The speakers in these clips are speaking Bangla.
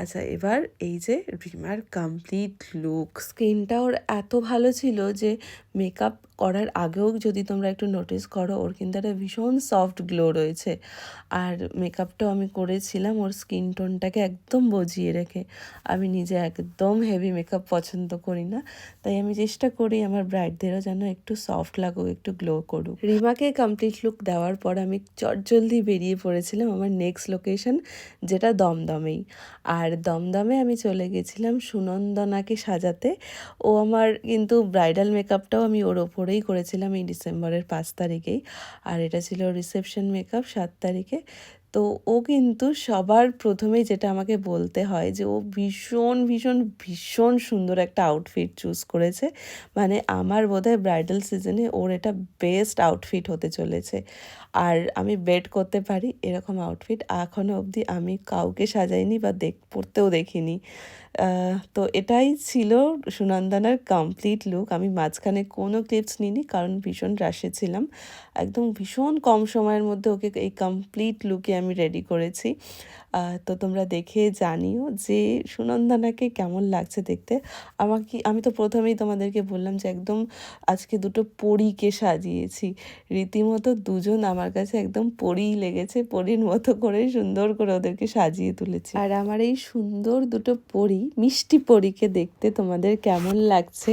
আচ্ছা, এবার এই যে রিমার কমপ্লিট লুক, স্কিনটা ওর এত ভালো ছিল যে মেকআপ করার আগেও যদি তোমরা একটু নোটিস করো, ওর কিন্তু একটা ভীষণ সফট গ্লো রয়েছে। আর মেকআপটাও আমি করেছিলাম ওর স্কিন টোনটাকে একদম বজিয়ে রেখে। আমি নিজে একদম হেভি মেকআপ পছন্দ করি না, তাই আমি চেষ্টা করি আমার ব্রাইডদেরও যেন একটু সফট লাগুক, একটু গ্লো করুক। রিমাকে কমপ্লিট লুক দেওয়ার পর আমি চটজলদি বেরিয়ে পড়েছিলাম আমার নেক্সট লোকেশন, যেটা দমদমেই। আর দমদমে আমি চলে গেছিলাম সুনন্দনাকে সাজাতে। ও আমার কিন্তু ব্রাইডাল মেকআপটাও আমি ওর ওপরেই করেছিলাম এই ডিসেম্বরের 5 তারিখেই। আর এটা ছিল রিসেপশন মেকআপ 7 তারিখে। তো ও কিন্তু সবার প্রথমেই যেটা আমাকে বলতে হয় যে ও ভীষণ ভীষণ ভীষণ সুন্দর একটা আউটফিট চুজ করেছে। মানে আমার বোধহয় ব্রাইডাল সিজনে ওর এটা বেস্ট আউটফিট হতে চলেছে। আর আমি বেট করতে পারি এরকম আউটফিট এখনও অবধি আমি কাউকে সাজাইনি বা পরতেও দেখিনি। তো এটাই ছিল সুনন্দনার কমপ্লিট লুক। আমি মাঝখানে কোনো ক্লিপস নিইনি, কারণ ভীষণ রাশে ছিলাম। একদম ভীষণ কম সময়ের মধ্যে ওকে এই কমপ্লিট লুকে আমি রেডি করেছি। তো তোমরা দেখে জানিও যে সুনন্দনাকে কেমন লাগছে দেখতে। আমি তো প্রথমেই তোমাদেরকে বললাম যে একদম আজকে দুটো পরীকে সাজিয়েছি। রীতিমতো দুজন আমার কাছে একদম পরীই লেগেছে, পরীর মতো করে সুন্দর করে ওদেরকে সাজিয়ে তুলেছি। আর আমার এই সুন্দর দুটো পরী, মিষ্টি পরীকে দেখতে তোমাদের কেমন লাগছে,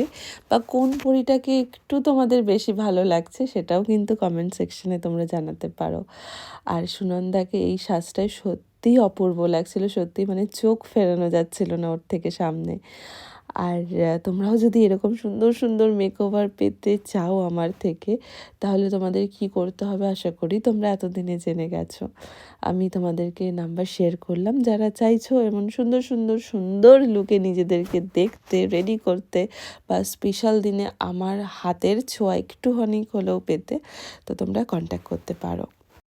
বা কোন পরীটাকে একটু তোমাদের বেশি ভালো লাগছে, সেটাও কিন্তু কমেন্ট সেকশনে তোমরা জানাতে পারো। আর সুনন্দাকে এই সাজটায় সত্যিই অপূর্ব লাগছিল, সত্যি মানে চোখ ফেরানো যাচ্ছিল না ওর থেকে সামনে। আর তোমরাও যদি এরকম সুন্দর সুন্দর মেকওভার পেতে চাও আমার থেকে, তাহলে তোমাদের কি করতে হবে আশা করি তোমরা এতদিনে জেনে গেছো। আমি তোমাদেরকে নাম্বার শেয়ার করলাম, যারা চাইছো এমন সুন্দর সুন্দর সুন্দর লুকে নিজেদেরকে দেখতে, রেডি করতে, বা স্পেশাল দিনে আমার হাতের ছোঁয়া একটুখানি হলেও পেতে, তো তোমরা কন্ট্যাক্ট করতে পারো।